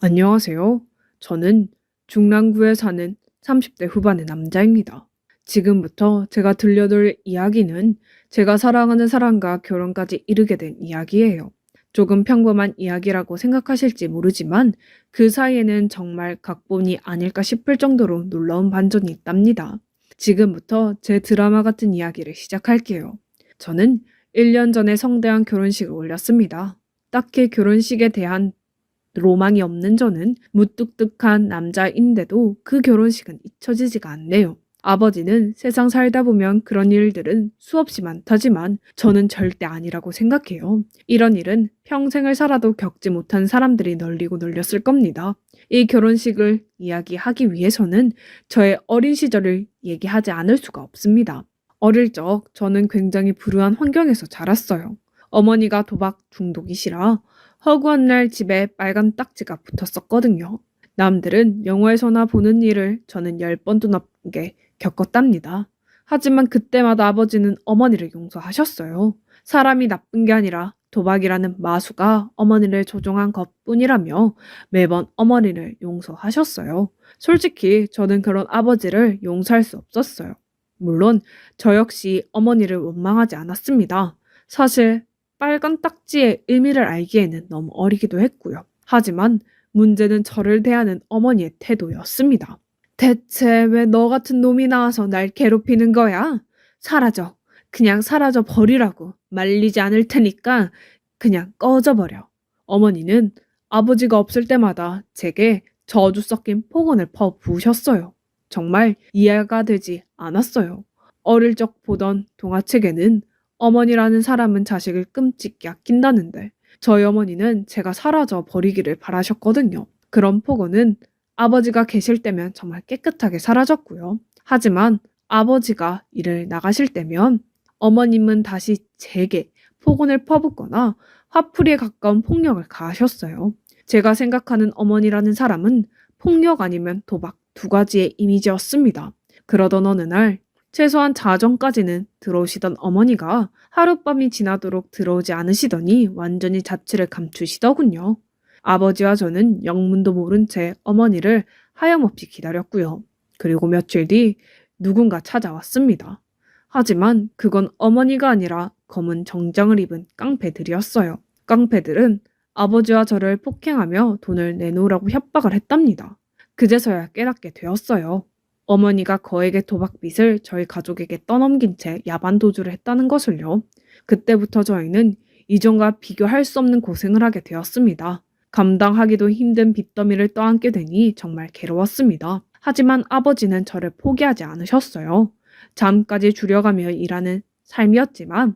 안녕하세요. 저는 중랑구에 사는 30대 후반의 남자입니다. 지금부터 제가 들려드릴 이야기는 제가 사랑하는 사람과 결혼까지 이르게 된 이야기예요. 조금 평범한 이야기라고 생각하실지 모르지만 그 사이에는 정말 각본이 아닐까 싶을 정도로 놀라운 반전이 있답니다. 지금부터 제 드라마 같은 이야기를 시작할게요. 저는 1년 전에 성대한 결혼식을 올렸습니다. 딱히 결혼식에 대한 로망이 없는 저는 무뚝뚝한 남자인데도 그 결혼식은 잊혀지지가 않네요. 아버지는 세상 살다 보면 그런 일들은 수없이 많다지만 저는 절대 아니라고 생각해요. 이런 일은 평생을 살아도 겪지 못한 사람들이 널리고 널렸을 겁니다. 이 결혼식을 이야기하기 위해서는 저의 어린 시절을 얘기하지 않을 수가 없습니다. 어릴 적 저는 굉장히 불우한 환경에서 자랐어요. 어머니가 도박 중독이시라 허구한 날 집에 빨간 딱지가 붙었었거든요. 남들은 영화에서나 보는 일을 저는 10번도 넘게 겪었답니다. 하지만 그때마다 아버지는 어머니를 용서하셨어요. 사람이 나쁜 게 아니라 도박이라는 마수가 어머니를 조종한 것뿐이라며 매번 어머니를 용서하셨어요. 솔직히 저는 그런 아버지를 용서할 수 없었어요. 물론 저 역시 어머니를 원망하지 않았습니다. 사실 빨간 딱지의 의미를 알기에는 너무 어리기도 했고요. 하지만 문제는 저를 대하는 어머니의 태도였습니다. 대체 왜 너 같은 놈이 나와서 날 괴롭히는 거야? 사라져. 그냥 사라져 버리라고. 말리지 않을 테니까 그냥 꺼져버려. 어머니는 아버지가 없을 때마다 제게 저주 섞인 폭언을 퍼부으셨어요. 정말 이해가 되지 않았어요. 어릴 적 보던 동화책에는 어머니라는 사람은 자식을 끔찍히 아낀다는데 저희 어머니는 제가 사라져 버리기를 바라셨거든요. 그런 폭언은 아버지가 계실 때면 정말 깨끗하게 사라졌고요. 하지만 아버지가 일을 나가실 때면 어머님은 다시 제게 폭언을 퍼붓거나 화풀이에 가까운 폭력을 가하셨어요. 제가 생각하는 어머니라는 사람은 폭력 아니면 도박 두 가지의 이미지였습니다. 그러던 어느 날 최소한 자정까지는 들어오시던 어머니가 하룻밤이 지나도록 들어오지 않으시더니 완전히 자취를 감추시더군요. 아버지와 저는 영문도 모른 채 어머니를 하염없이 기다렸고요. 그리고 며칠 뒤 누군가 찾아왔습니다. 하지만 그건 어머니가 아니라 검은 정장을 입은 깡패들이었어요. 깡패들은 아버지와 저를 폭행하며 돈을 내놓으라고 협박을 했답니다. 그제서야 깨닫게 되었어요. 어머니가 거액의 도박빚을 저희 가족에게 떠넘긴 채 야반 도주를 했다는 것을요. 그때부터 저희는 이전과 비교할 수 없는 고생을 하게 되었습니다. 감당하기도 힘든 빚더미를 떠안게 되니 정말 괴로웠습니다. 하지만 아버지는 저를 포기하지 않으셨어요. 잠까지 줄여가며 일하는 삶이었지만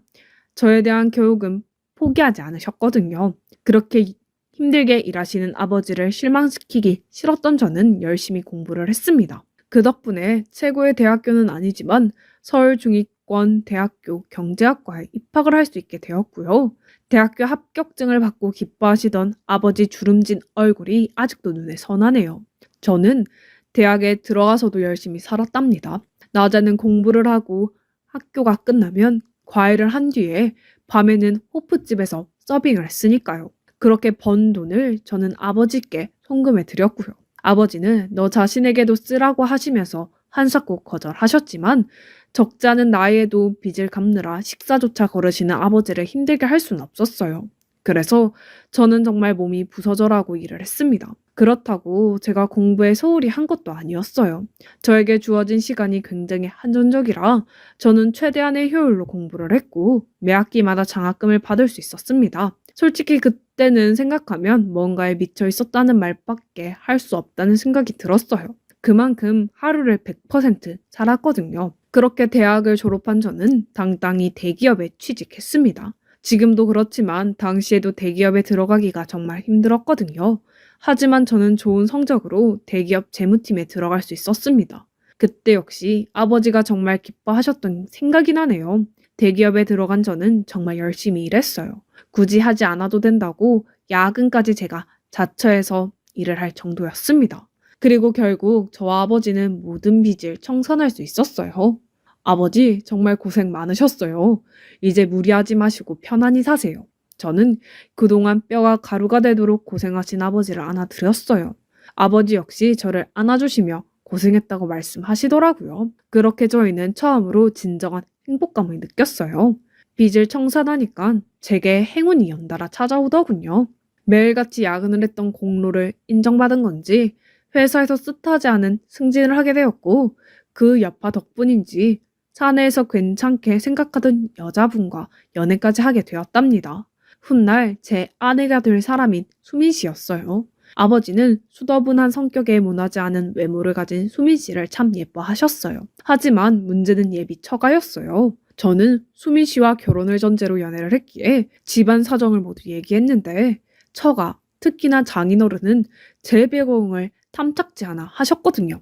저에 대한 교육은 포기하지 않으셨거든요. 그렇게 힘들게 일하시는 아버지를 실망시키기 싫었던 저는 열심히 공부를 했습니다. 그 덕분에 최고의 대학교는 아니지만 서울중위권 대학교 경제학과에 입학을 할 수 있게 되었고요. 대학교 합격증을 받고 기뻐하시던 아버지 주름진 얼굴이 아직도 눈에 선하네요. 저는 대학에 들어가서도 열심히 살았답니다. 낮에는 공부를 하고 학교가 끝나면 과외를 한 뒤에 밤에는 호프집에서 서빙을 했으니까요. 그렇게 번 돈을 저는 아버지께 송금해 드렸고요. 아버지는 너 자신에게도 쓰라고 하시면서 한사코 거절하셨지만 적지 않은 나이에도 빚을 갚느라 식사조차 거르시는 아버지를 힘들게 할 수는 없었어요. 그래서 저는 정말 몸이 부서져라고 일을 했습니다. 그렇다고 제가 공부에 소홀히 한 것도 아니었어요. 저에게 주어진 시간이 굉장히 한정적이라 저는 최대한의 효율로 공부를 했고 매 학기마다 장학금을 받을 수 있었습니다. 솔직히 그때는 생각하면 뭔가에 미쳐 있었다는 말밖에 할 수 없다는 생각이 들었어요. 그만큼 하루를 100% 살았거든요. 그렇게 대학을 졸업한 저는 당당히 대기업에 취직했습니다. 지금도 그렇지만 당시에도 대기업에 들어가기가 정말 힘들었거든요. 하지만 저는 좋은 성적으로 대기업 재무팀에 들어갈 수 있었습니다. 그때 역시 아버지가 정말 기뻐하셨던 생각이 나네요. 대기업에 들어간 저는 정말 열심히 일했어요. 굳이 하지 않아도 된다고 야근까지 제가 자처해서 일을 할 정도였습니다. 그리고 결국 저와 아버지는 모든 빚을 청산할 수 있었어요. 아버지 정말 고생 많으셨어요. 이제 무리하지 마시고 편안히 사세요. 저는 그동안 뼈가 가루가 되도록 고생하신 아버지를 안아드렸어요. 아버지 역시 저를 안아주시며 고생했다고 말씀하시더라고요. 그렇게 저희는 처음으로 진정한 행복감을 느꼈어요. 빚을 청산하니까 제게 행운이 연달아 찾아오더군요. 매일같이 야근을 했던 공로를 인정받은 건지 회사에서 뜻하지 않은 승진을 하게 되었고 그 여파 덕분인지 사내에서 괜찮게 생각하던 여자분과 연애까지 하게 되었답니다. 훗날 제 아내가 될 사람인 수민 씨였어요. 아버지는 수더분한 성격에 모나지 않은 외모를 가진 수민 씨를 참 예뻐하셨어요. 하지만 문제는 예비 처가였어요. 저는 수민 씨와 결혼을 전제로 연애를 했기에 집안 사정을 모두 얘기했는데 처가, 특히나 장인어른은 제 배경을 탐탁지 않아 하셨거든요.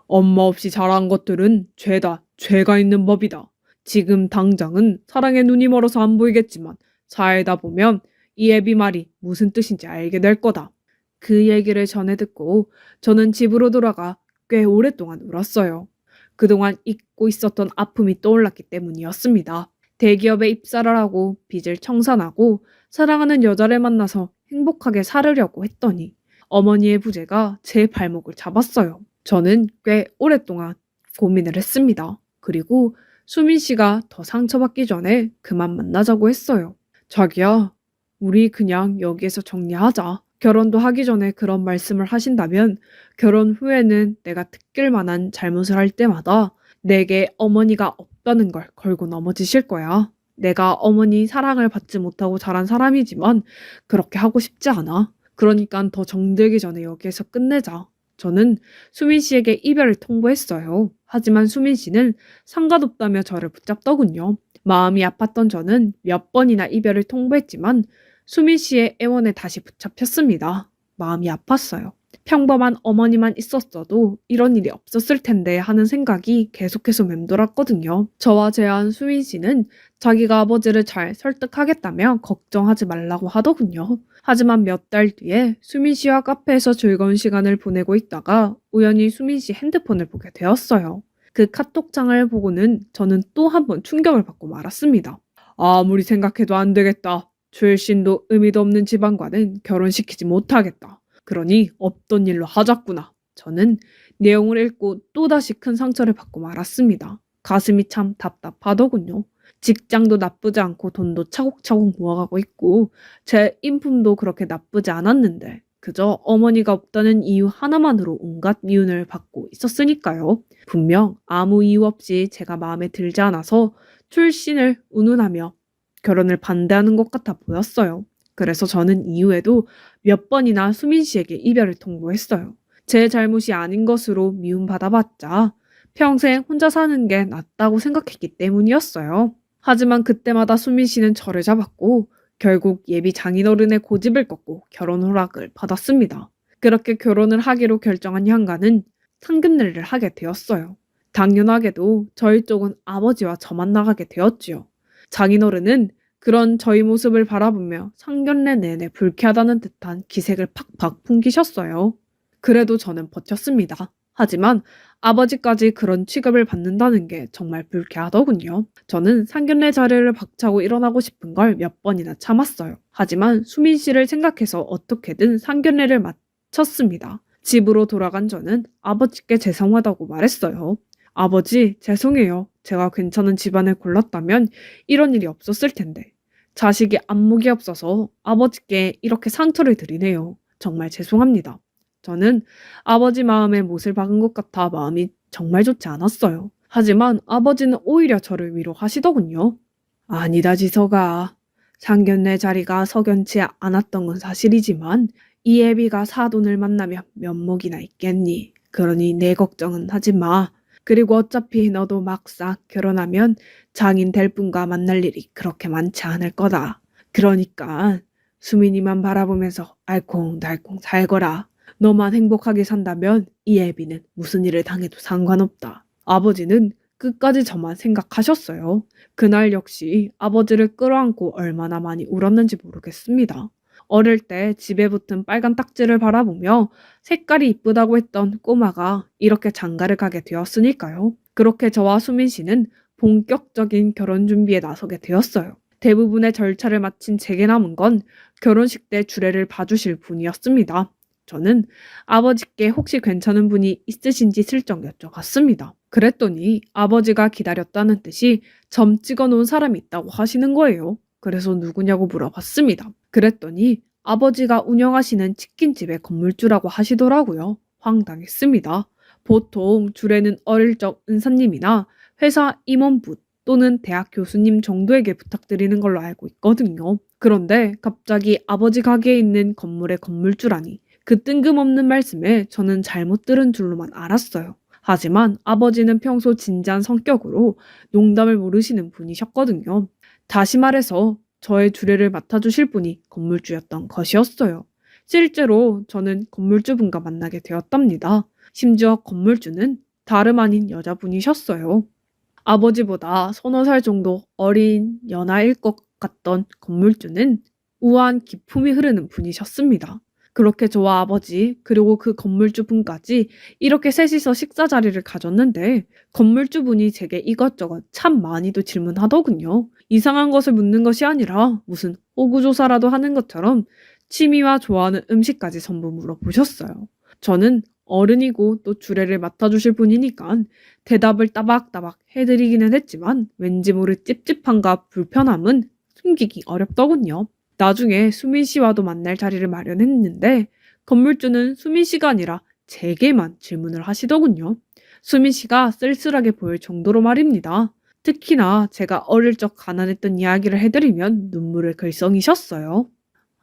엄마 없이 자란 것들은 죄다, 죄가 있는 법이다. 지금 당장은 사랑의 눈이 멀어서 안 보이겠지만 살다 보면 이 애비 말이 무슨 뜻인지 알게 될 거다. 그 얘기를 전해 듣고 저는 집으로 돌아가 꽤 오랫동안 울었어요. 그동안 잊고 있었던 아픔이 떠올랐기 때문이었습니다. 대기업에 입사를 하고 빚을 청산하고 사랑하는 여자를 만나서 행복하게 살으려고 했더니 어머니의 부재가 제 발목을 잡았어요. 저는 꽤 오랫동안 고민을 했습니다. 그리고 수민 씨가 더 상처받기 전에 그만 만나자고 했어요. 자기야, 우리 그냥 여기에서 정리하자. 결혼도 하기 전에 그런 말씀을 하신다면 결혼 후에는 내가 듣길 만한 잘못을 할 때마다 내게 어머니가 없다는 걸 걸고 넘어지실 거야. 내가 어머니 사랑을 받지 못하고 자란 사람이지만 그렇게 하고 싶지 않아. 그러니까 더 정들기 전에 여기에서 끝내자. 저는 수민 씨에게 이별을 통보했어요. 하지만 수민 씨는 상관없다며 저를 붙잡더군요. 마음이 아팠던 저는 몇 번이나 이별을 통보했지만 수민 씨의 애원에 다시 붙잡혔습니다. 마음이 아팠어요. 평범한 어머니만 있었어도 이런 일이 없었을 텐데 하는 생각이 계속해서 맴돌았거든요. 저와 제한 수민 씨는 자기가 아버지를 잘 설득하겠다며 걱정하지 말라고 하더군요. 하지만 몇 달 뒤에 수민 씨와 카페에서 즐거운 시간을 보내고 있다가 우연히 수민 씨 핸드폰을 보게 되었어요. 그 카톡창을 보고는 저는 또 한 번 충격을 받고 말았습니다. 아무리 생각해도 안 되겠다. 출신도 의미도 없는 집안과는 결혼시키지 못하겠다. 그러니 없던 일로 하자꾸나. 저는 내용을 읽고 또다시 큰 상처를 받고 말았습니다. 가슴이 참 답답하더군요. 직장도 나쁘지 않고 돈도 차곡차곡 모아가고 있고 제 인품도 그렇게 나쁘지 않았는데 그저 어머니가 없다는 이유 하나만으로 온갖 미움을 받고 있었으니까요. 분명 아무 이유 없이 제가 마음에 들지 않아서 출신을 운운하며 결혼을 반대하는 것 같아 보였어요. 그래서 저는 이후에도 몇 번이나 수민 씨에게 이별을 통보했어요. 제 잘못이 아닌 것으로 미움받아봤자 평생 혼자 사는 게 낫다고 생각했기 때문이었어요. 하지만 그때마다 수민 씨는 저를 잡았고 결국 예비 장인어른의 고집을 꺾고 결혼 허락을 받았습니다. 그렇게 결혼을 하기로 결정한 향가는 상견례를 하게 되었어요. 당연하게도 저희 쪽은 아버지와 저만 나가게 되었지요. 장인어른은 그런 저희 모습을 바라보며 상견례 내내 불쾌하다는 듯한 기색을 팍팍 풍기셨어요. 그래도 저는 버텼습니다. 하지만 아버지까지 그런 취급을 받는다는 게 정말 불쾌하더군요. 저는 상견례 자리를 박차고 일어나고 싶은 걸 몇 번이나 참았어요. 하지만 수민 씨를 생각해서 어떻게든 상견례를 마쳤습니다. 집으로 돌아간 저는 아버지께 죄송하다고 말했어요. 아버지, 죄송해요. 제가 괜찮은 집안을 골랐다면 이런 일이 없었을 텐데. 자식이 안목이 없어서 아버지께 이렇게 상처를 드리네요. 정말 죄송합니다. 저는 아버지 마음에 못을 박은 것 같아 마음이 정말 좋지 않았어요. 하지만 아버지는 오히려 저를 위로하시더군요. 아니다 지서가. 상견례 자리가 석연치 않았던 건 사실이지만 이 애비가 사돈을 만나면 면목이나 있겠니. 그러니 내 걱정은 하지 마. 그리고 어차피 너도 막상 결혼하면 장인 될 분과 만날 일이 그렇게 많지 않을 거다. 그러니까 수민이만 바라보면서 알콩달콩 살거라. 너만 행복하게 산다면 이 애비는 무슨 일을 당해도 상관없다. 아버지는 끝까지 저만 생각하셨어요. 그날 역시 아버지를 끌어안고 얼마나 많이 울었는지 모르겠습니다. 어릴 때 집에 붙은 빨간 딱지를 바라보며 색깔이 이쁘다고 했던 꼬마가 이렇게 장가를 가게 되었으니까요. 그렇게 저와 수민 씨는 본격적인 결혼 준비에 나서게 되었어요. 대부분의 절차를 마친 제게 남은 건 결혼식 때 주례를 봐주실 분이었습니다. 저는 아버지께 혹시 괜찮은 분이 있으신지 슬쩍 여쭤봤습니다. 그랬더니 아버지가 기다렸다는 듯이 점 찍어 놓은 사람이 있다고 하시는 거예요. 그래서 누구냐고 물어봤습니다. 그랬더니 아버지가 운영하시는 치킨집의 건물주라고 하시더라고요. 황당했습니다. 보통 주례는 어릴 적 은사님이나 회사 임원분 또는 대학 교수님 정도에게 부탁드리는 걸로 알고 있거든요. 그런데 갑자기 아버지 가게에 있는 건물의 건물주라니 그 뜬금없는 말씀에 저는 잘못 들은 줄로만 알았어요. 하지만 아버지는 평소 진지한 성격으로 농담을 모르시는 분이셨거든요. 다시 말해서 저의 주례를 맡아주실 분이 건물주였던 것이었어요. 실제로 저는 건물주분과 만나게 되었답니다. 심지어 건물주는 다름 아닌 여자분이셨어요. 아버지보다 서너 살 정도 어린 연하일 것 같던 건물주는 우아한 기품이 흐르는 분이셨습니다. 그렇게 저와 아버지 그리고 그 건물주분까지 이렇게 셋이서 식사 자리를 가졌는데 건물주분이 제게 이것저것 참 많이도 질문하더군요. 이상한 것을 묻는 것이 아니라 무슨 호구조사라도 하는 것처럼 취미와 좋아하는 음식까지 전부 물어보셨어요. 저는 어른이고 또 주례를 맡아주실 분이니까 대답을 따박따박 해드리기는 했지만 왠지 모를 찝찝함과 불편함은 숨기기 어렵더군요. 나중에 수민 씨와도 만날 자리를 마련했는데 건물주는 수민 씨가 아니라 제게만 질문을 하시더군요. 수민 씨가 쓸쓸하게 보일 정도로 말입니다. 특히나 제가 어릴 적 가난했던 이야기를 해드리면 눈물을 글썽이셨어요.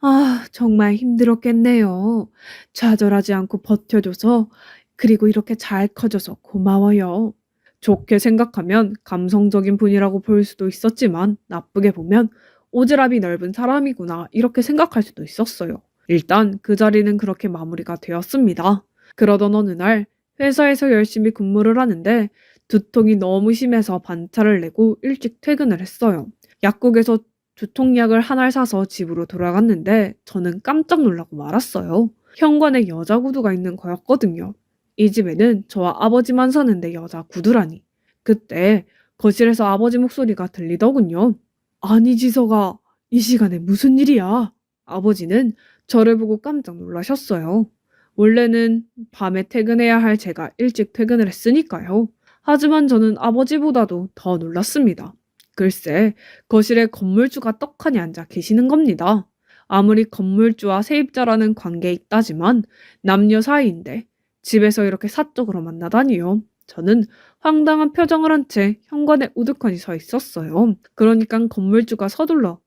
아, 정말 힘들었겠네요. 좌절하지 않고 버텨줘서, 그리고 이렇게 잘 커져서 고마워요. 좋게 생각하면 감성적인 분이라고 볼 수도 있었지만, 나쁘게 보면 오지랖이 넓은 사람이구나, 이렇게 생각할 수도 있었어요. 일단 그 자리는 그렇게 마무리가 되었습니다. 그러던 어느 날, 회사에서 열심히 근무를 하는데, 두통이 너무 심해서 반차를 내고 일찍 퇴근을 했어요. 약국에서 두통약을 하나를 사서 집으로 돌아갔는데 저는 깜짝 놀라고 말았어요. 현관에 여자 구두가 있는 거였거든요. 이 집에는 저와 아버지만 사는데 여자 구두라니. 그때 거실에서 아버지 목소리가 들리더군요. 아니 지서가 이 시간에 무슨 일이야? 아버지는 저를 보고 깜짝 놀라셨어요. 원래는 밤에 퇴근해야 할 제가 일찍 퇴근을 했으니까요. 하지만 저는 아버지보다도 더 놀랐습니다. 글쎄, 거실에 건물주가 떡하니 앉아 계시는 겁니다. 아무리 건물주와 세입자라는 관계에 있다지만 남녀 사이인데 집에서 이렇게 사적으로 만나다니요. 저는 황당한 표정을 한 채 현관에 우두커니 서 있었어요. 그러니까 건물주가 서둘러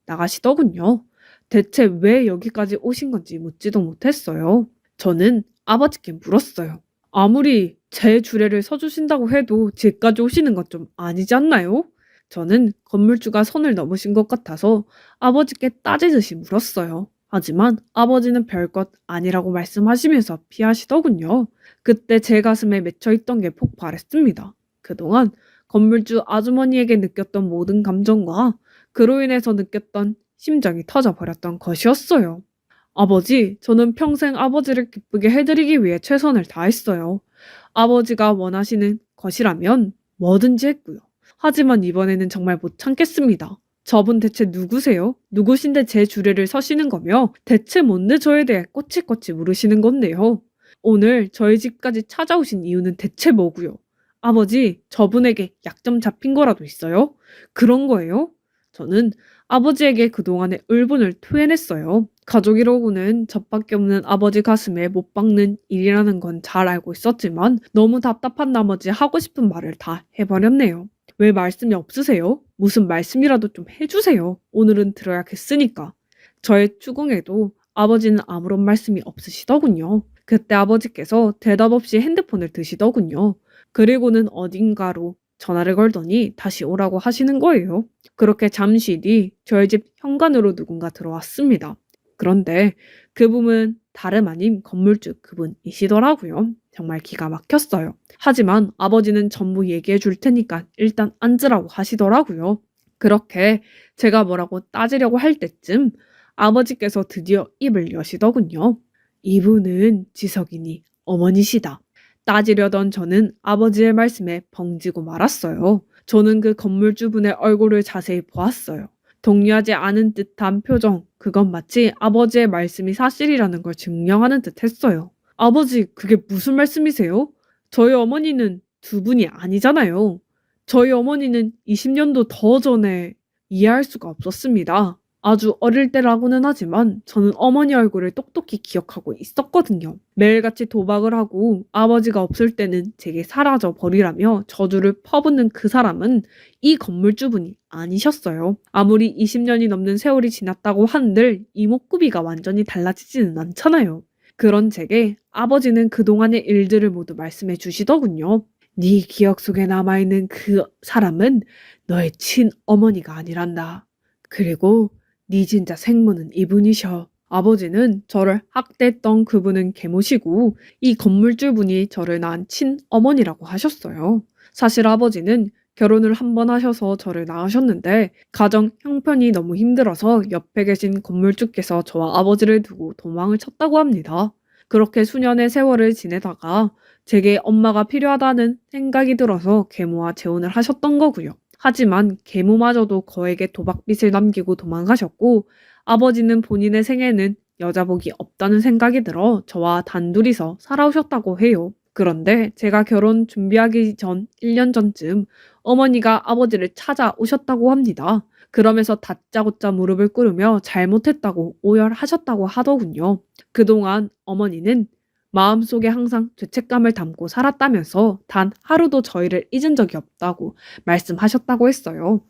나가시더군요. 대체 왜 여기까지 오신 건지 묻지도 못했어요. 저는 아버지께 물었어요. 아무리 제 주례를 서주신다고 해도 집까지 오시는 건 좀 아니지 않나요? 저는 건물주가 선을 넘으신 것 같아서 아버지께 따지듯이 물었어요. 하지만 아버지는 별것 아니라고 말씀하시면서 피하시더군요. 그때 제 가슴에 맺혀있던 게 폭발했습니다. 그동안 건물주 아주머니에게 느꼈던 모든 감정과 그로 인해서 느꼈던 심정이 터져버렸던 것이었어요. 아버지, 저는 평생 아버지를 기쁘게 해드리기 위해 최선을 다했어요. 아버지가 원하시는 것이라면 뭐든지 했고요. 하지만 이번에는 정말 못 참겠습니다. 저분 대체 누구세요? 누구신데 제 주례를 서시는 거며 대체 뭔데 저에 대해 꼬치꼬치 물으시는 건데요. 오늘 저희 집까지 찾아오신 이유는 대체 뭐고요? 아버지, 저분에게 약점 잡힌 거라도 있어요? 그런 거예요? 저는 아버지에게 그동안의 울분을 토해냈어요. 가족이라고는 저밖에 없는 아버지 가슴에 못 박는 일이라는 건 잘 알고 있었지만 너무 답답한 나머지 하고 싶은 말을 다 해버렸네요. 왜 말씀이 없으세요? 무슨 말씀이라도 좀 해주세요. 오늘은 들어야겠으니까. 저의 추궁에도 아버지는 아무런 말씀이 없으시더군요. 그때 아버지께서 대답 없이 핸드폰을 드시더군요. 그리고는 어딘가로 전화를 걸더니 다시 오라고 하시는 거예요. 그렇게 잠시 뒤 저희 집 현관으로 누군가 들어왔습니다. 그런데 그분은 다름 아닌 건물주 그분이시더라고요. 정말 기가 막혔어요. 하지만 아버지는 전부 얘기해 줄 테니까 일단 앉으라고 하시더라고요. 그렇게 제가 뭐라고 따지려고 할 때쯤 아버지께서 드디어 입을 여시더군요. 이분은 지석이니 어머니시다. 따지려던 저는 아버지의 말씀에 벙지고 말았어요. 저는 그 건물주분의 얼굴을 자세히 보았어요. 동의하지 않은 듯한 표정, 그건 마치 아버지의 말씀이 사실이라는 걸 증명하는 듯 했어요. 아버지, 그게 무슨 말씀이세요? 저희 어머니는 두 분이 아니잖아요. 저희 어머니는 20년도 더 전에 이해할 수가 없었습니다. 아주 어릴 때라고는 하지만 저는 어머니 얼굴을 똑똑히 기억하고 있었거든요. 매일같이 도박을 하고 아버지가 없을 때는 제게 사라져 버리라며 저주를 퍼붓는 그 사람은 이 건물주분이 아니셨어요. 아무리 20년이 넘는 세월이 지났다고 한들 이목구비가 완전히 달라지지는 않잖아요. 그런 제게 아버지는 그동안의 일들을 모두 말씀해 주시더군요. 네 기억 속에 남아있는 그 사람은 너의 친어머니가 아니란다. 그리고 네 진짜 생모는 이분이셔. 아버지는 저를 학대했던 그분은 계모시고 이 건물주분이 저를 낳은 친어머니라고 하셨어요. 사실 아버지는 결혼을 한 번 하셔서 저를 낳으셨는데 가정 형편이 너무 힘들어서 옆에 계신 건물주께서 저와 아버지를 두고 도망을 쳤다고 합니다. 그렇게 수년의 세월을 지내다가 제게 엄마가 필요하다는 생각이 들어서 계모와 재혼을 하셨던 거고요. 하지만 계모마저도 거에게 도박빚을 남기고 도망가셨고 아버지는 본인의 생애는 여자복이 없다는 생각이 들어 저와 단둘이서 살아오셨다고 해요. 그런데 제가 결혼 준비하기 전 1년 전쯤 어머니가 아버지를 찾아오셨다고 합니다. 그러면서 다짜고짜 무릎을 꿇으며 잘못했다고 오열하셨다고 하더군요. 그동안 어머니는 마음속에 항상 죄책감을 담고 살았다면서 단 하루도 저희를 잊은 적이 없다고 말씀하셨다고 했어요.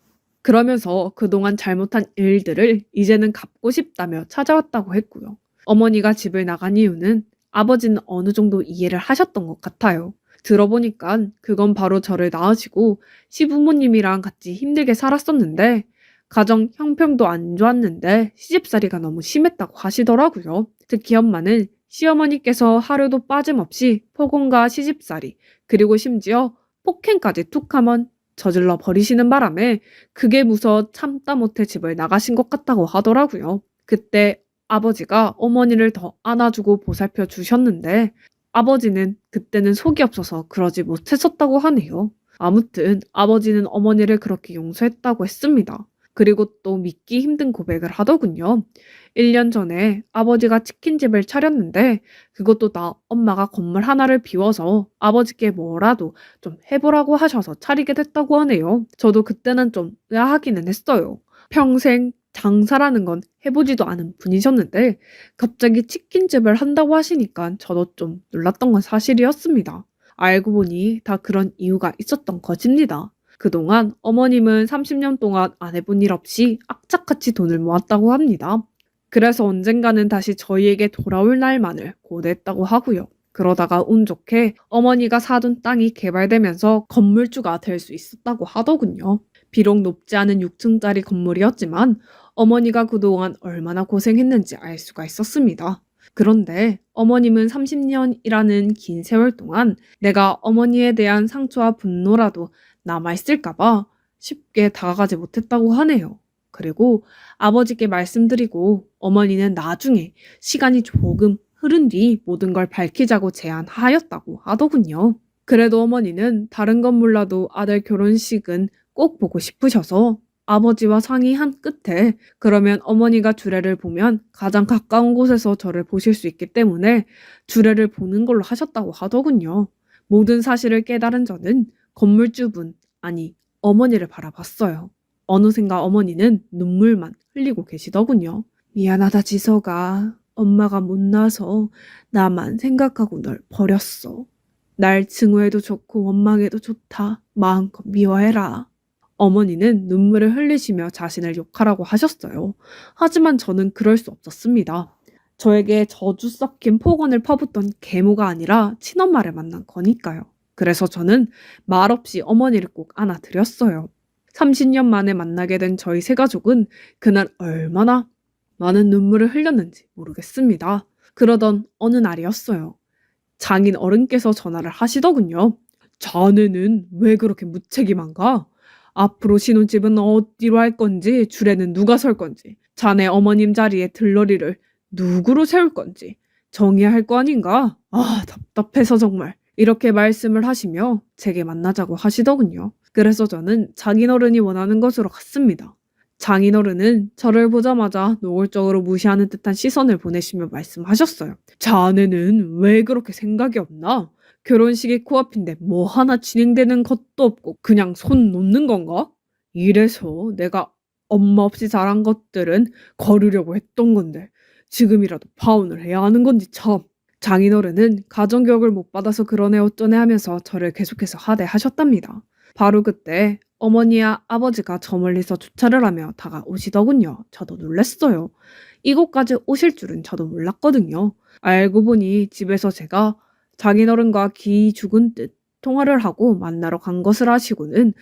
그러면서 그동안 잘못한 일들을 이제는 갚고 싶다며 찾아왔다고 했고요. 어머니가 집을 나간 이유는 아버지는 어느 정도 이해를 하셨던 것 같아요. 들어보니까 그건 바로 저를 낳으시고 시부모님이랑 같이 힘들게 살았었는데 가정 형편도 안 좋았는데 시집살이가 너무 심했다고 하시더라고요. 특히 엄마는 시어머니께서 하루도 빠짐없이 폭언과 시집살이 그리고 심지어 폭행까지 툭하면 저질러 버리시는 바람에 그게 무서워 참다 못해 집을 나가신 것 같다고 하더라고요. 그때 아버지가 어머니를 더 안아주고 보살펴 주셨는데 아버지는 그때는 속이 없어서 그러지 못했었다고 하네요. 아무튼 아버지는 어머니를 그렇게 용서했다고 했습니다. 그리고 또 믿기 힘든 고백을 하더군요. 1년 전에 아버지가 치킨집을 차렸는데 그것도 나 엄마가 건물 하나를 비워서 아버지께 뭐라도 좀 해보라고 하셔서 차리게 됐다고 하네요. 저도 그때는 좀 의아하기는 했어요. 평생 장사라는 건 해보지도 않은 분이셨는데 갑자기 치킨집을 한다고 하시니까 저도 좀 놀랐던 건 사실이었습니다. 알고 보니 다 그런 이유가 있었던 것입니다. 그동안 어머님은 30년 동안 안 해본 일 없이 악착같이 돈을 모았다고 합니다. 그래서 언젠가는 다시 저희에게 돌아올 날만을 고대했다고 하고요. 그러다가 운 좋게 어머니가 사둔 땅이 개발되면서 건물주가 될 수 있었다고 하더군요. 비록 높지 않은 6층짜리 건물이었지만 어머니가 그동안 얼마나 고생했는지 알 수가 있었습니다. 그런데 어머님은 30년이라는 긴 세월 동안 내가 어머니에 대한 상처와 분노라도 남아있을까봐 쉽게 다가가지 못했다고 하네요. 그리고 아버지께 말씀드리고 어머니는 나중에 시간이 조금 흐른 뒤 모든 걸 밝히자고 제안하였다고 하더군요. 그래도 어머니는 다른 건 몰라도 아들 결혼식은 꼭 보고 싶으셔서 아버지와 상의한 끝에 그러면 어머니가 주례를 보면 가장 가까운 곳에서 저를 보실 수 있기 때문에 주례를 보는 걸로 하셨다고 하더군요. 모든 사실을 깨달은 저는 건물주분, 아니 어머니를 바라봤어요. 어느샌가 어머니는 눈물만 흘리고 계시더군요. 미안하다 지석아. 엄마가 못나서 나만 생각하고 널 버렸어. 날 증오해도 좋고 원망해도 좋다. 마음껏 미워해라. 어머니는 눈물을 흘리시며 자신을 욕하라고 하셨어요. 하지만 저는 그럴 수 없었습니다. 저에게 저주 섞인 폭언을 퍼붓던 계모가 아니라 친엄마를 만난 거니까요. 그래서 저는 말없이 어머니를 꼭 안아드렸어요. 30년 만에 만나게 된 저희 세 가족은 그날 얼마나 많은 눈물을 흘렸는지 모르겠습니다. 그러던 어느 날이었어요. 장인 어른께서 전화를 하시더군요. 자네는 왜 그렇게 무책임한가? 앞으로 신혼집은 어디로 할 건지, 주례는 누가 설 건지, 자네 어머님 자리에 들러리를 누구로 세울 건지 정해야 할 거 아닌가? 아, 답답해서 정말. 이렇게 말씀을 하시며 제게 만나자고 하시더군요. 그래서 저는 장인어른이 원하는 것으로 갔습니다. 장인어른은 저를 보자마자 노골적으로 무시하는 듯한 시선을 보내시며 말씀하셨어요. 자네는 왜 그렇게 생각이 없나? 결혼식이 코앞인데 뭐 하나 진행되는 것도 없고 그냥 손 놓는 건가? 이래서 내가 엄마 없이 자란 것들은 거르려고 했던 건데 지금이라도 파혼을 해야 하는 건지 참. 장인어른은 가정교육을 못 받아서 그러네 어쩌네 하면서 저를 계속해서 하대하셨답니다. 바로 그때 어머니와 아버지가 저 멀리서 주차를 하며 다가오시더군요. 저도 놀랐어요. 이곳까지 오실 줄은 저도 몰랐거든요. 알고 보니 집에서 제가 장인어른과 기 죽은 듯 통화를 하고 만나러 간 것을 아시고는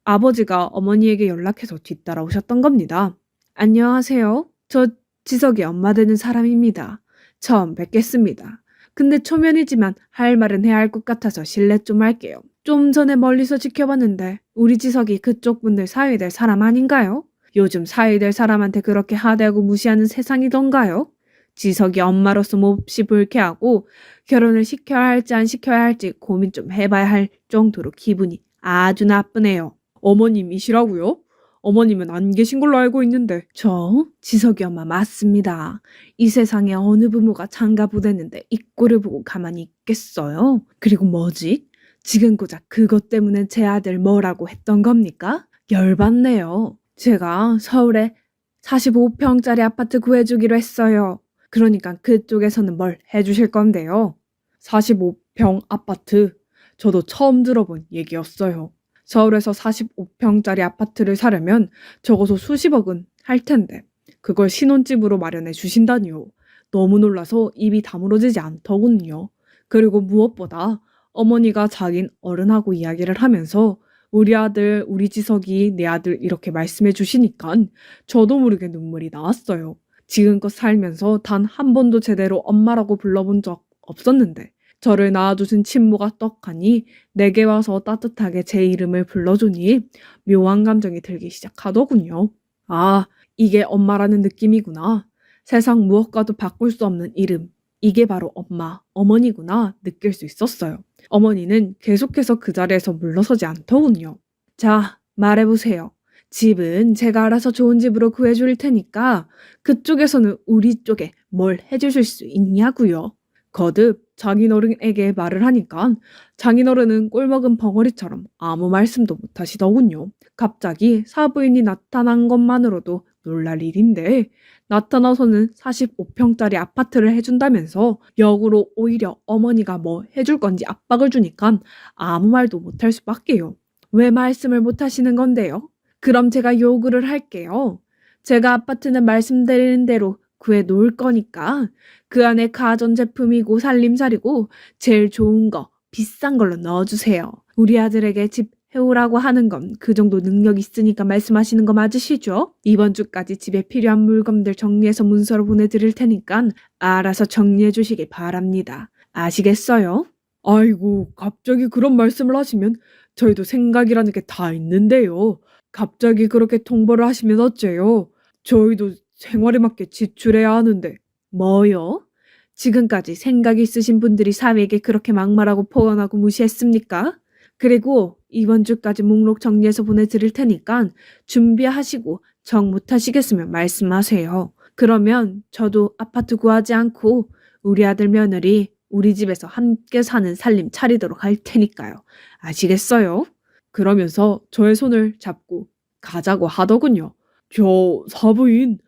아버지가 어머니에게 연락해서 뒤따라오셨던 겁니다. 안녕하세요. 저 지석이 엄마 되는 사람입니다. 처음 뵙겠습니다. 근데 초면이지만 할 말은 해야 할 것 같아서 실례 좀 할게요. 좀 전에 멀리서 지켜봤는데 우리 지석이 그쪽 분들 사위 될 사람 아닌가요? 요즘 사위 될 사람한테 그렇게 하대하고 무시하는 세상이던가요? 지석이 엄마로서 몹시 불쾌하고 결혼을 시켜야 할지 안 시켜야 할지 고민 좀 해봐야 할 정도로 기분이 아주 나쁘네요. 어머님이시라고요? 어머님은 안 계신 걸로 알고 있는데. 저 지석이 엄마 맞습니다. 이 세상에 어느 부모가 장가보냈는데 이 꼴을 보고 가만히 있겠어요? 그리고 뭐지? 지금 고작 그것 때문에 제 아들 뭐라고 했던 겁니까? 열받네요. 제가 서울에 45평짜리 아파트 구해주기로 했어요. 그러니까 그쪽에서는 뭘 해주실 건데요? 45평 아파트. 저도 처음 들어본 얘기였어요. 서울에서 45평짜리 아파트를 사려면 적어도 수십억은 할 텐데 그걸 신혼집으로 마련해 주신다니요. 너무 놀라서 입이 다물어지지 않더군요. 그리고 무엇보다 어머니가 자긴 어른하고 이야기를 하면서 우리 아들, 우리 지석이 내 아들 이렇게 말씀해 주시니깐 저도 모르게 눈물이 나왔어요. 지금껏 살면서 단 한 번도 제대로 엄마라고 불러본 적 없었는데 저를 낳아주신 친모가 떡하니 내게 와서 따뜻하게 제 이름을 불러주니 묘한 감정이 들기 시작하더군요. 아, 이게 엄마라는 느낌이구나. 세상 무엇과도 바꿀 수 없는 이름. 이게 바로 엄마, 어머니구나 느낄 수 있었어요. 어머니는 계속해서 그 자리에서 물러서지 않더군요. 자, 말해보세요. 집은 제가 알아서 좋은 집으로 구해줄 테니까 그쪽에서는 우리 쪽에 뭘 해주실 수 있냐고요. 거듭 장인어른에게 말을 하니까 장인어른은 꼴먹은 벙어리처럼 아무 말씀도 못하시더군요. 갑자기 사부인이 나타난 것만으로도 놀랄 일인데 나타나서는 45평짜리 아파트를 해준다면서 역으로 오히려 어머니가 뭐 해줄 건지 압박을 주니까 아무 말도 못할 수밖에요. 왜 말씀을 못하시는 건데요? 그럼 제가 요구를 할게요. 제가 아파트는 말씀드리는 대로 구해 놓을 거니까 그 안에 가전제품이고 살림살이고 제일 좋은 거 비싼 걸로 넣어주세요. 우리 아들에게 집 해오라고 하는 건 그 정도 능력 있으니까 말씀하시는 거 맞으시죠? 이번 주까지 집에 필요한 물건들 정리해서 문서로 보내드릴 테니까 알아서 정리해 주시기 바랍니다. 아시겠어요? 아이고, 갑자기 그런 말씀을 하시면 저희도 생각이라는 게 다 있는데요. 갑자기 그렇게 통보를 하시면 어째요? 저희도 생활에 맞게 지출해야 하는데. 뭐요? 지금까지 생각이 있으신 분들이 사위에게 그렇게 막말하고 포언하고 무시했습니까? 그리고 이번 주까지 목록 정리해서 보내드릴 테니까 준비하시고 정 못하시겠으면 말씀하세요. 그러면 저도 아파트 구하지 않고 우리 아들 며느리 우리 집에서 함께 사는 살림 차리도록 할 테니까요. 아시겠어요? 그러면서 저의 손을 잡고 가자고 하더군요. 저 사부인.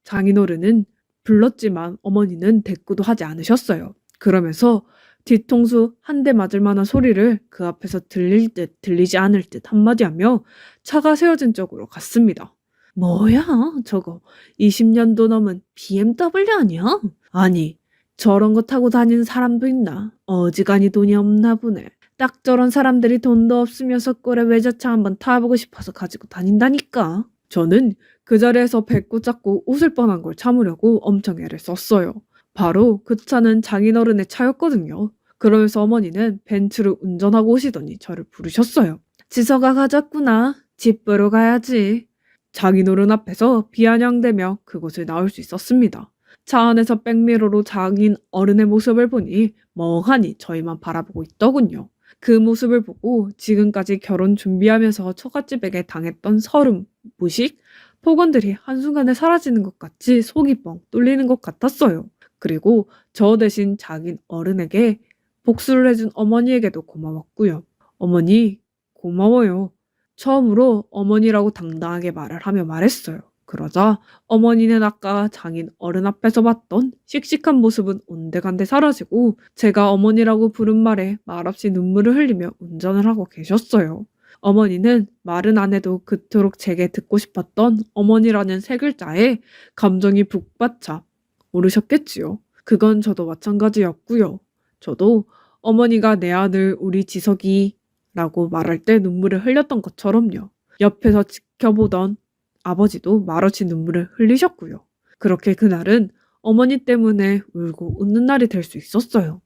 장인어른은 불렀지만 어머니는 대꾸도 하지 않으셨어요. 그러면서 뒤통수 한 대 맞을 만한 소리를 그 앞에서 들릴 듯 들리지 않을 듯 한마디 하며 차가 세워진 쪽으로 갔습니다. 뭐야 저거 20년도 넘은 BMW 아니야? 아니 저런 거 타고 다니는 사람도 있나? 어지간히 돈이 없나 보네. 딱 저런 사람들이 돈도 없으면서 꼴에 외제차 한번 타보고 싶어서 가지고 다닌다니까. 저는 그 자리에서 배꼽 잡고 웃을 뻔한 걸 참으려고 엄청 애를 썼어요. 바로 그 차는 장인어른의 차였거든요. 그러면서 어머니는 벤츠를 운전하고 오시더니 저를 부르셨어요. 지서가 가졌구나. 집 보러 가야지. 장인어른 앞에서 비아냥대며 그곳을 나올 수 있었습니다. 차 안에서 백미러로 장인어른의 모습을 보니 멍하니 저희만 바라보고 있더군요. 그 모습을 보고 지금까지 결혼 준비하면서 처갓집에게 당했던 서름, 무식, 폭언들이 한순간에 사라지는 것 같이 속이 뻥 뚫리는 것 같았어요. 그리고 저 대신 자긴 어른에게 복수를 해준 어머니에게도 고마웠고요. 어머니, 고마워요. 처음으로 어머니라고 당당하게 말을 하며 말했어요. 그러자 어머니는 아까 장인 어른 앞에서 봤던 씩씩한 모습은 온데간데 사라지고 제가 어머니라고 부른 말에 말없이 눈물을 흘리며 운전을 하고 계셨어요. 어머니는 말은 안 해도 그토록 제게 듣고 싶었던 어머니라는 세 글자에 감정이 북받쳐 오르셨겠지요. 그건 저도 마찬가지였고요. 저도 어머니가 내 아들 우리 지석이라고 말할 때 눈물을 흘렸던 것처럼요. 옆에서 지켜보던 아버지도 말없이 눈물을 흘리셨고요. 그렇게 그날은 어머니 때문에 울고 웃는 날이 될 수 있었어요.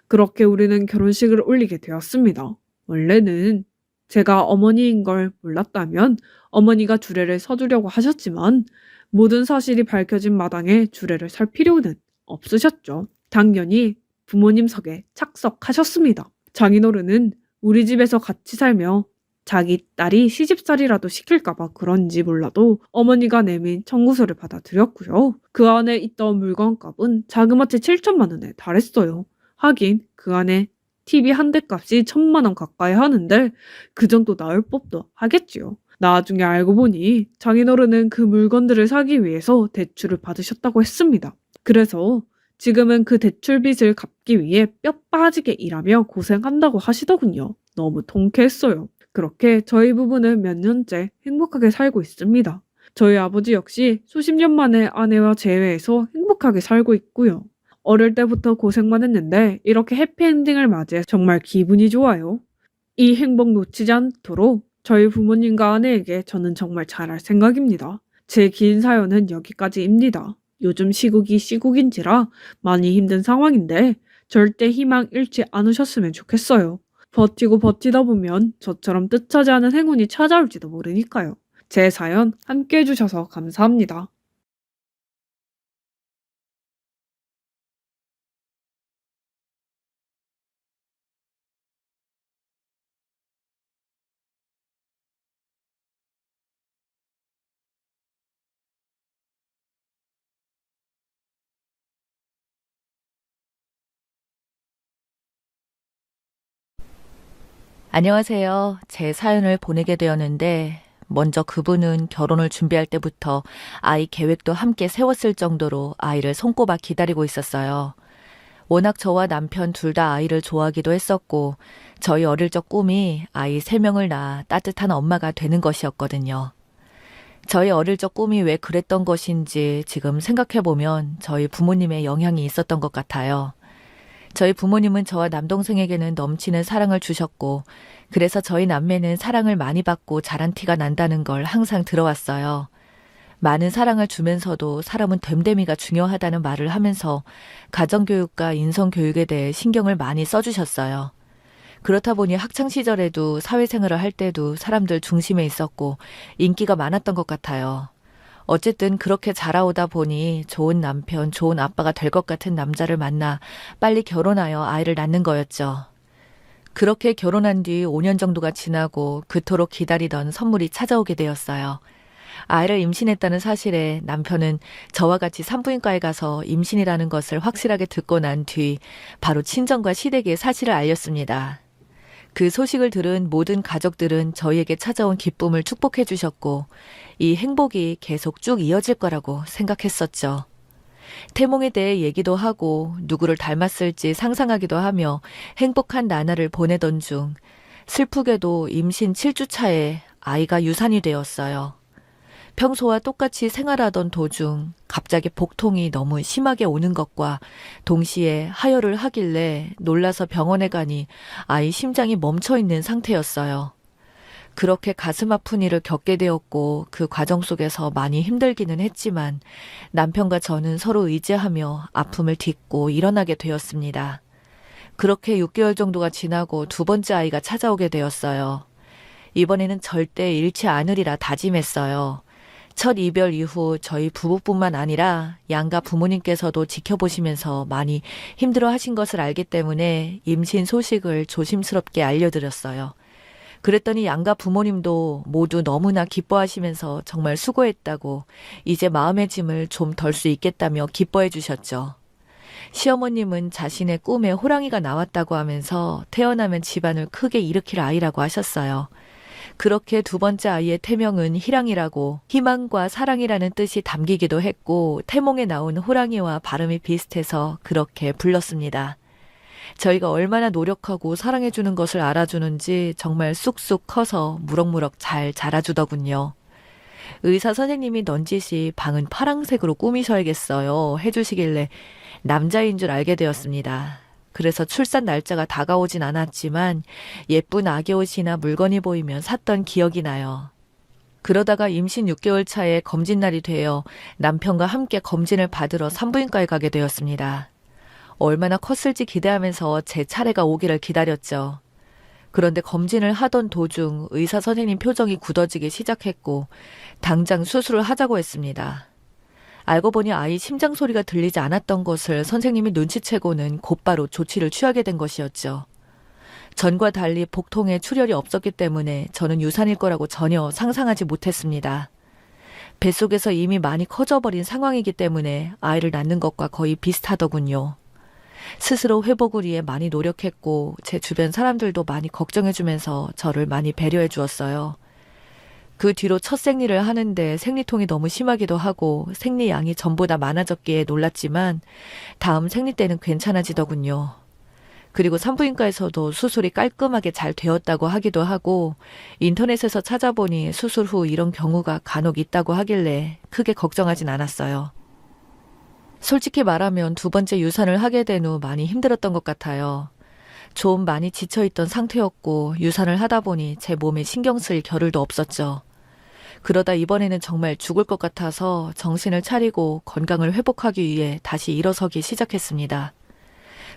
그렇게 우리는 결혼식을 올리게 되었습니다. 원래는 제가 어머니인 걸 몰랐다면 어머니가 주례를 서주려고 하셨지만 모든 사실이 밝혀진 마당에 주례를 설 필요는 없으셨죠. 당연히 부모님석에 착석하셨습니다. 장인어른은 우리 집에서 같이 살며 자기 딸이 시집살이라도 시킬까봐 그런지 몰라도 어머니가 내민 청구서를 받아들였고요. 그 안에 있던 물건값은 자그마치 7천만 원에 달했어요. 하긴 그 안에 TV 한 대 값이 1,000만 원 가까이 하는데 그 정도 나올 법도 하겠지요. 나중에 알고 보니 장인어른은 그 물건들을 사기 위해서 대출을 받으셨다고 했습니다. 그래서 지금은 그 대출 빚을 갚기 위해 뼈 빠지게 일하며 고생한다고 하시더군요. 너무 통쾌했어요. 그렇게 저희 부부는 몇 년째 행복하게 살고 있습니다. 저희 아버지 역시 수십 년 만에 아내와 재회해서 행복하게 살고 있고요. 어릴 때부터 고생만 했는데 이렇게 해피엔딩을 맞이해 정말 기분이 좋아요. 이 행복 놓치지 않도록 저희 부모님과 아내에게 저는 정말 잘할 생각입니다. 제 긴 사연은 여기까지입니다. 요즘 시국이 시국인지라 많이 힘든 상황인데 절대 희망 잃지 않으셨으면 좋겠어요. 버티고 버티다 보면 저처럼 뜻하지 않은 행운이 찾아올지도 모르니까요. 제 사연 함께 해주셔서 감사합니다. 안녕하세요. 제 사연을 보내게 되었는데, 먼저 그분은 결혼을 준비할 때부터 아이 계획도 함께 세웠을 정도로 아이를 손꼽아 기다리고 있었어요. 워낙 저와 남편 둘 다 아이를 좋아하기도 했었고, 저희 어릴 적 꿈이 아이 3명을 낳아 따뜻한 엄마가 되는 것이었거든요. 저희 어릴 적 꿈이 왜 그랬던 것인지 지금 생각해보면 저희 부모님의 영향이 있었던 것 같아요. 저희 부모님은 저와 남동생에게는 넘치는 사랑을 주셨고, 그래서 저희 남매는 사랑을 많이 받고 자란 티가 난다는 걸 항상 들어왔어요. 많은 사랑을 주면서도 사람은 됨됨이가 중요하다는 말을 하면서 가정교육과 인성교육에 대해 신경을 많이 써주셨어요. 그렇다 보니 학창시절에도 사회생활을 할 때도 사람들 중심에 있었고 인기가 많았던 것 같아요. 어쨌든 그렇게 자라오다 보니 좋은 남편, 좋은 아빠가 될 것 같은 남자를 만나 빨리 결혼하여 아이를 낳는 거였죠. 그렇게 결혼한 뒤 5년 정도가 지나고 그토록 기다리던 선물이 찾아오게 되었어요. 아이를 임신했다는 사실에 남편은 저와 같이 산부인과에 가서 임신이라는 것을 확실하게 듣고 난 뒤 바로 친정과 시댁에 사실을 알렸습니다. 그 소식을 들은 모든 가족들은 저희에게 찾아온 기쁨을 축복해 주셨고 이 행복이 계속 쭉 이어질 거라고 생각했었죠. 태몽에 대해 얘기도 하고 누구를 닮았을지 상상하기도 하며 행복한 나날을 보내던 중 슬프게도 임신 7주 차에 아이가 유산이 되었어요. 평소와 똑같이 생활하던 도중 갑자기 복통이 너무 심하게 오는 것과 동시에 하혈을 하길래 놀라서 병원에 가니 아이 심장이 멈춰 있는 상태였어요. 그렇게 가슴 아픈 일을 겪게 되었고 그 과정 속에서 많이 힘들기는 했지만 남편과 저는 서로 의지하며 아픔을 딛고 일어나게 되었습니다. 그렇게 6개월 정도가 지나고 두 번째 아이가 찾아오게 되었어요. 이번에는 절대 잃지 않으리라 다짐했어요. 첫 이별 이후 저희 부부뿐만 아니라 양가 부모님께서도 지켜보시면서 많이 힘들어 하신 것을 알기 때문에 임신 소식을 조심스럽게 알려드렸어요. 그랬더니 양가 부모님도 모두 너무나 기뻐하시면서 정말 수고했다고 이제 마음의 짐을 좀 덜 수 있겠다며 기뻐해 주셨죠. 시어머님은 자신의 꿈에 호랑이가 나왔다고 하면서 태어나면 집안을 크게 일으킬 아이라고 하셨어요. 그렇게 두 번째 아이의 태명은 희랑이라고 희망과 사랑이라는 뜻이 담기기도 했고 태몽에 나온 호랑이와 발음이 비슷해서 그렇게 불렀습니다. 저희가 얼마나 노력하고 사랑해주는 것을 알아주는지 정말 쑥쑥 커서 무럭무럭 잘 자라주더군요. 의사 선생님이 넌지시 방은 파랑색으로 꾸미셔야겠어요 해주시길래 남자인 줄 알게 되었습니다. 그래서 출산 날짜가 다가오진 않았지만 예쁜 아기 옷이나 물건이 보이면 샀던 기억이 나요. 그러다가 임신 6개월 차에 검진 날이 되어 남편과 함께 검진을 받으러 산부인과에 가게 되었습니다. 얼마나 컸을지 기대하면서 제 차례가 오기를 기다렸죠. 그런데 검진을 하던 도중 의사 선생님 표정이 굳어지기 시작했고 당장 수술을 하자고 했습니다. 알고 보니 아이 심장 소리가 들리지 않았던 것을 선생님이 눈치채고는 곧바로 조치를 취하게 된 것이었죠. 전과 달리 복통에 출혈이 없었기 때문에 저는 유산일 거라고 전혀 상상하지 못했습니다. 뱃속에서 이미 많이 커져버린 상황이기 때문에 아이를 낳는 것과 거의 비슷하더군요. 스스로 회복을 위해 많이 노력했고 제 주변 사람들도 많이 걱정해주면서 저를 많이 배려해 주었어요. 그 뒤로 첫 생리를 하는데 생리통이 너무 심하기도 하고 생리양이 전보다 많아졌기에 놀랐지만 다음 생리 때는 괜찮아지더군요. 그리고 산부인과에서도 수술이 깔끔하게 잘 되었다고 하기도 하고 인터넷에서 찾아보니 수술 후 이런 경우가 간혹 있다고 하길래 크게 걱정하진 않았어요. 솔직히 말하면 두 번째 유산을 하게 된 후 많이 힘들었던 것 같아요. 좀 많이 지쳐있던 상태였고 유산을 하다 보니 제 몸에 신경 쓸 겨를도 없었죠. 그러다 이번에는 정말 죽을 것 같아서 정신을 차리고 건강을 회복하기 위해 다시 일어서기 시작했습니다.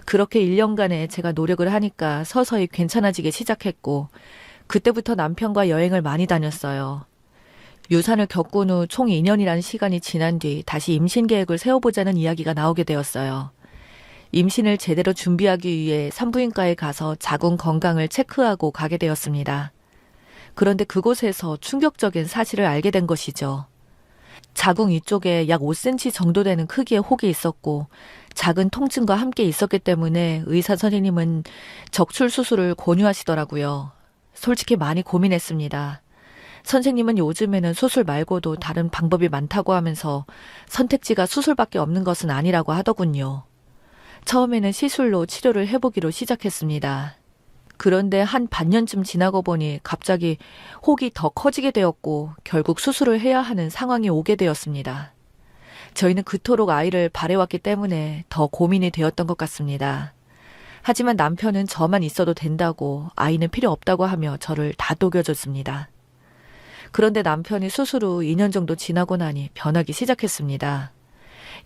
그렇게 1년간의 제가 노력을 하니까 서서히 괜찮아지기 시작했고 그때부터 남편과 여행을 많이 다녔어요. 유산을 겪은 후 총 2년이라는 시간이 지난 뒤 다시 임신 계획을 세워보자는 이야기가 나오게 되었어요. 임신을 제대로 준비하기 위해 산부인과에 가서 자궁 건강을 체크하고 가게 되었습니다. 그런데 그곳에서 충격적인 사실을 알게 된 것이죠. 자궁 이쪽에 약 5cm 정도 되는 크기의 혹이 있었고 작은 통증과 함께 있었기 때문에 의사 선생님은 적출 수술을 권유하시더라고요. 솔직히 많이 고민했습니다. 선생님은 요즘에는 수술 말고도 다른 방법이 많다고 하면서 선택지가 수술밖에 없는 것은 아니라고 하더군요. 처음에는 시술로 치료를 해보기로 시작했습니다. 그런데 한 반년쯤 지나고 보니 갑자기 혹이 더 커지게 되었고 결국 수술을 해야 하는 상황이 오게 되었습니다. 저희는 그토록 아이를 바래왔기 때문에 더 고민이 되었던 것 같습니다. 하지만 남편은 저만 있어도 된다고 아이는 필요 없다고 하며 저를 다독여줬습니다. 그런데 남편이 수술 후 2년 정도 지나고 나니 변하기 시작했습니다.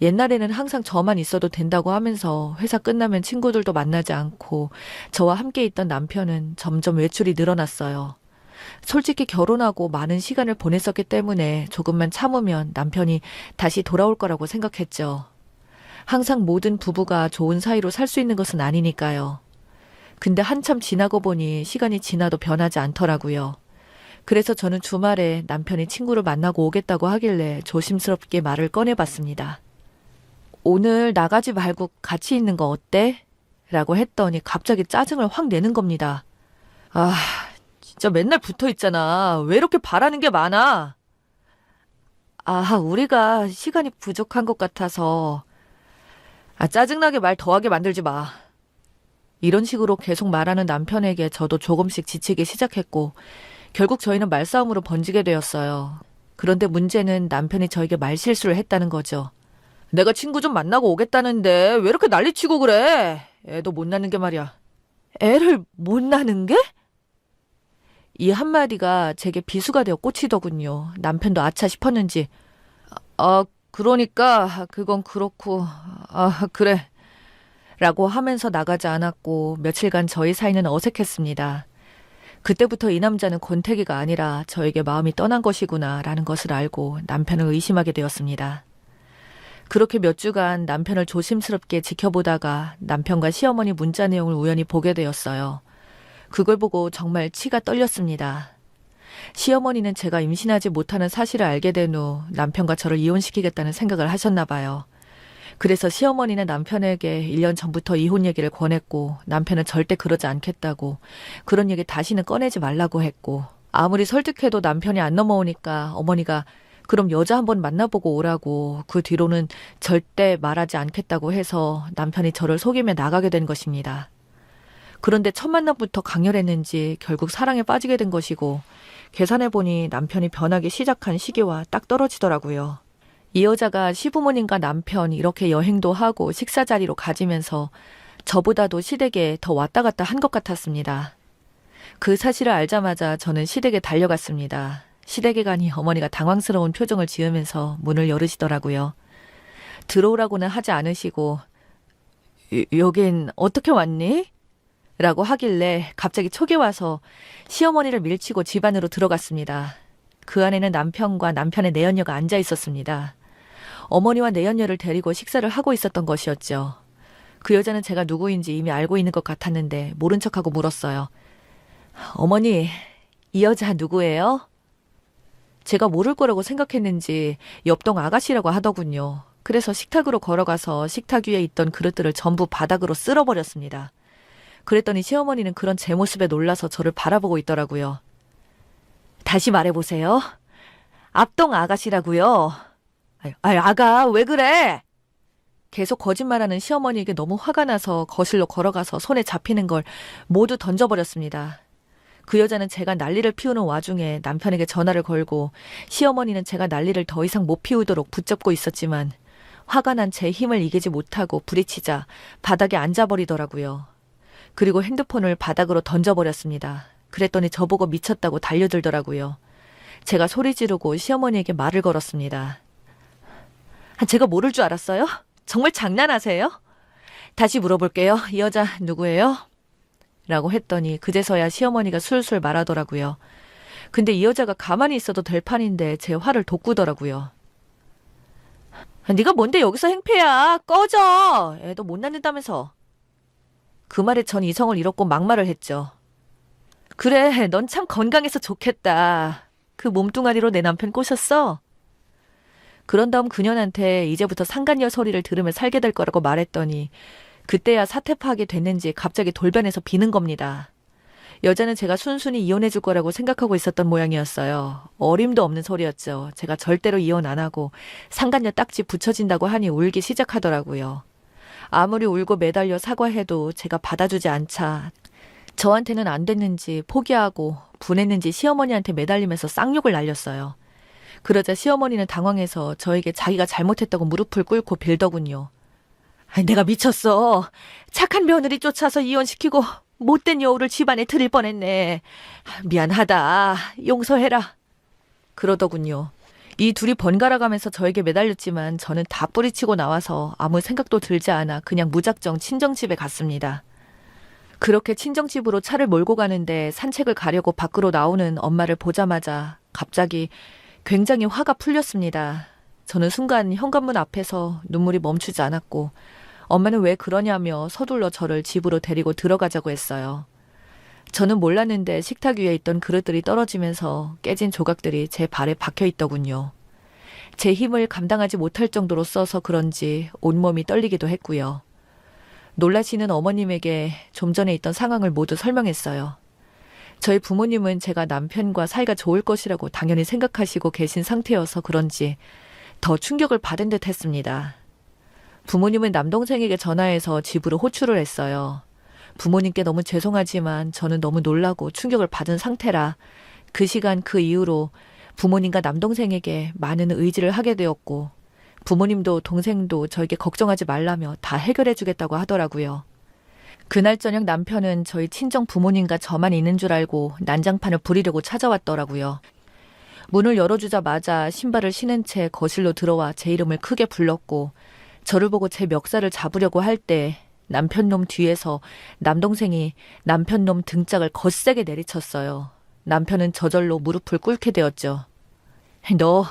옛날에는 항상 저만 있어도 된다고 하면서 회사 끝나면 친구들도 만나지 않고 저와 함께 있던 남편은 점점 외출이 늘어났어요. 솔직히 결혼하고 많은 시간을 보냈었기 때문에 조금만 참으면 남편이 다시 돌아올 거라고 생각했죠. 항상 모든 부부가 좋은 사이로 살 수 있는 것은 아니니까요. 근데 한참 지나고 보니 시간이 지나도 변하지 않더라고요. 그래서 저는 주말에 남편이 친구를 만나고 오겠다고 하길래 조심스럽게 말을 꺼내봤습니다. 오늘 나가지 말고 같이 있는 거 어때? 라고 했더니 갑자기 짜증을 확 내는 겁니다. 아, 진짜 맨날 붙어 있잖아. 왜 이렇게 바라는 게 많아? 아, 우리가 시간이 부족한 것 같아서. 아, 짜증나게 말 더하게 만들지 마. 이런 식으로 계속 말하는 남편에게 저도 조금씩 지치기 시작했고 결국 저희는 말싸움으로 번지게 되었어요. 그런데 문제는 남편이 저에게 말실수를 했다는 거죠. 내가 친구 좀 만나고 오겠다는데 왜 이렇게 난리치고 그래? 애도 못 낳는 게 말이야. 애를 못 낳는 게? 이 한마디가 제게 비수가 되어 꽂히더군요. 남편도 아차 싶었는지. 그러니까 그건 그렇고. 그래. 라고 하면서 나가지 않았고 며칠간 저희 사이는 어색했습니다. 그때부터 이 남자는 권태기가 아니라 저에게 마음이 떠난 것이구나라는 것을 알고 남편을 의심하게 되었습니다. 그렇게 몇 주간 남편을 조심스럽게 지켜보다가 남편과 시어머니 문자 내용을 우연히 보게 되었어요. 그걸 보고 정말 치가 떨렸습니다. 시어머니는 제가 임신하지 못하는 사실을 알게 된 후 남편과 저를 이혼시키겠다는 생각을 하셨나 봐요. 그래서 시어머니는 남편에게 1년 전부터 이혼 얘기를 권했고 남편은 절대 그러지 않겠다고 그런 얘기 다시는 꺼내지 말라고 했고 아무리 설득해도 남편이 안 넘어오니까 어머니가 그럼 여자 한번 만나보고 오라고 그 뒤로는 절대 말하지 않겠다고 해서 남편이 저를 속이며 나가게 된 것입니다. 그런데 첫 만남부터 강렬했는지 결국 사랑에 빠지게 된 것이고 계산해보니 남편이 변하기 시작한 시기와 딱 떨어지더라고요. 이 여자가 시부모님과 남편 이렇게 여행도 하고 식사 자리로 가지면서 저보다도 시댁에 더 왔다 갔다 한 것 같았습니다. 그 사실을 알자마자 저는 시댁에 달려갔습니다. 시댁에 가니 어머니가 당황스러운 표정을 지으면서 문을 열으시더라고요. 들어오라고는 하지 않으시고 여긴 어떻게 왔니? 라고 하길래 갑자기 촉이 와서 시어머니를 밀치고 집 안으로 들어갔습니다. 그 안에는 남편과 남편의 내연녀가 앉아 있었습니다. 어머니와 내연녀를 데리고 식사를 하고 있었던 것이었죠. 그 여자는 제가 누구인지 이미 알고 있는 것 같았는데 모른 척하고 물었어요. 어머니, 이 여자 누구예요? 제가 모를 거라고 생각했는지 옆동 아가씨라고 하더군요. 그래서 식탁으로 걸어가서 식탁 위에 있던 그릇들을 전부 바닥으로 쓸어버렸습니다. 그랬더니 시어머니는 그런 제 모습에 놀라서 저를 바라보고 있더라고요. 다시 말해보세요. 앞동 아가씨라고요. 아가 왜 그래? 계속 거짓말하는 시어머니에게 너무 화가 나서 거실로 걸어가서 손에 잡히는 걸 모두 던져버렸습니다. 그 여자는 제가 난리를 피우는 와중에 남편에게 전화를 걸고 시어머니는 제가 난리를 더 이상 못 피우도록 붙잡고 있었지만 화가 난 제 힘을 이기지 못하고 부딪히자 바닥에 앉아버리더라고요. 그리고 핸드폰을 바닥으로 던져버렸습니다. 그랬더니 저보고 미쳤다고 달려들더라고요. 제가 소리 지르고 시어머니에게 말을 걸었습니다. 제가 모를 줄 알았어요? 정말 장난하세요? 다시 물어볼게요. 이 여자 누구예요? 라고 했더니 그제서야 시어머니가 술술 말하더라고요. 근데 이 여자가 가만히 있어도 될 판인데 제 화를 돋구더라고요. 네가 뭔데 여기서 행패야. 꺼져. 애도 못 낳는다면서. 그 말에 전 이성을 잃었고 막말을 했죠. 그래, 넌 참 건강해서 좋겠다. 그 몸뚱아리로 내 남편 꼬셨어? 그런 다음 그년한테 이제부터 상간녀 소리를 들으며 살게 될 거라고 말했더니 그때야 사태 파악이 됐는지 갑자기 돌변해서 비는 겁니다. 여자는 제가 순순히 이혼해 줄 거라고 생각하고 있었던 모양이었어요. 어림도 없는 소리였죠. 제가 절대로 이혼 안 하고 상간녀 딱지 붙여진다고 하니 울기 시작하더라고요. 아무리 울고 매달려 사과해도 제가 받아주지 않자 저한테는 안 됐는지 포기하고 분했는지 시어머니한테 매달리면서 쌍욕을 날렸어요. 그러자 시어머니는 당황해서 저에게 자기가 잘못했다고 무릎을 꿇고 빌더군요. 내가 미쳤어. 착한 며느리 쫓아서 이혼시키고 못된 여우를 집안에 들일 뻔했네. 미안하다. 용서해라. 그러더군요. 이 둘이 번갈아가면서 저에게 매달렸지만 저는 다 뿌리치고 나와서 아무 생각도 들지 않아 그냥 무작정 친정집에 갔습니다. 그렇게 친정집으로 차를 몰고 가는데 산책을 가려고 밖으로 나오는 엄마를 보자마자 갑자기 굉장히 화가 풀렸습니다. 저는 순간 현관문 앞에서 눈물이 멈추지 않았고 엄마는 왜 그러냐며 서둘러 저를 집으로 데리고 들어가자고 했어요. 저는 몰랐는데 식탁 위에 있던 그릇들이 떨어지면서 깨진 조각들이 제 발에 박혀 있더군요. 제 힘을 감당하지 못할 정도로 써서 그런지 온몸이 떨리기도 했고요. 놀라시는 어머님에게 좀 전에 있던 상황을 모두 설명했어요. 저희 부모님은 제가 남편과 사이가 좋을 것이라고 당연히 생각하시고 계신 상태여서 그런지 더 충격을 받은 듯 했습니다. 부모님은 남동생에게 전화해서 집으로 호출을 했어요. 부모님께 너무 죄송하지만 저는 너무 놀라고 충격을 받은 상태라 그 시간 그 이후로 부모님과 남동생에게 많은 의지를 하게 되었고 부모님도 동생도 저에게 걱정하지 말라며 다 해결해 주겠다고 하더라고요. 그날 저녁 남편은 저희 친정 부모님과 저만 있는 줄 알고 난장판을 부리려고 찾아왔더라고요. 문을 열어주자마자 신발을 신은 채 거실로 들어와 제 이름을 크게 불렀고 저를 보고 제 멱살을 잡으려고 할 때 남편놈 뒤에서 남동생이 남편놈 등짝을 거세게 내리쳤어요. 남편은 저절로 무릎을 꿇게 되었죠. 너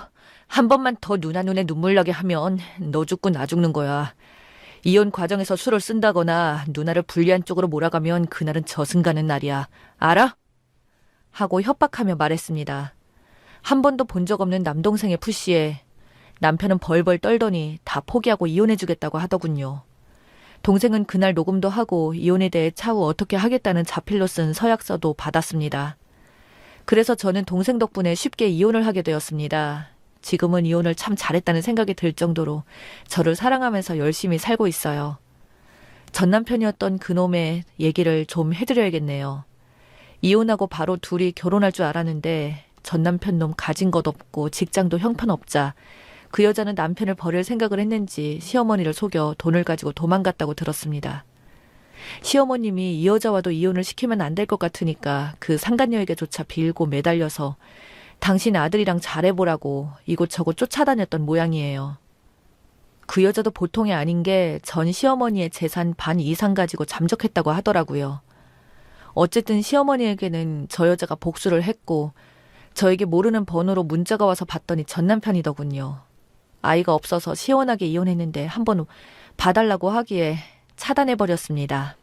한 번만 더 누나 눈에 눈물 나게 하면 너 죽고 나 죽는 거야. 이혼 과정에서 술을 쓴다거나 누나를 불리한 쪽으로 몰아가면 그날은 저승 가는 날이야. 알아? 하고 협박하며 말했습니다. 한 번도 본 적 없는 남동생의 푸시에 남편은 벌벌 떨더니 다 포기하고 이혼해주겠다고 하더군요. 동생은 그날 녹음도 하고 이혼에 대해 차후 어떻게 하겠다는 자필로 쓴 서약서도 받았습니다. 그래서 저는 동생 덕분에 쉽게 이혼을 하게 되었습니다. 지금은 이혼을 참 잘했다는 생각이 들 정도로 저를 사랑하면서 열심히 살고 있어요. 전 남편이었던 그놈의 얘기를 좀 해드려야겠네요. 이혼하고 바로 둘이 결혼할 줄 알았는데 전 남편 놈 가진 것 없고 직장도 형편없자 그 여자는 남편을 버릴 생각을 했는지 시어머니를 속여 돈을 가지고 도망갔다고 들었습니다. 시어머님이 이 여자와도 이혼을 시키면 안 될 것 같으니까 그 상간녀에게조차 빌고 매달려서 당신 아들이랑 잘해보라고 이곳저곳 쫓아다녔던 모양이에요. 그 여자도 보통이 아닌 게 전 시어머니의 재산 반 이상 가지고 잠적했다고 하더라고요. 어쨌든 시어머니에게는 저 여자가 복수를 했고 저에게 모르는 번호로 문자가 와서 봤더니 전 남편이더군요. 아이가 없어서 시원하게 이혼했는데 한번 봐달라고 하기에 차단해버렸습니다.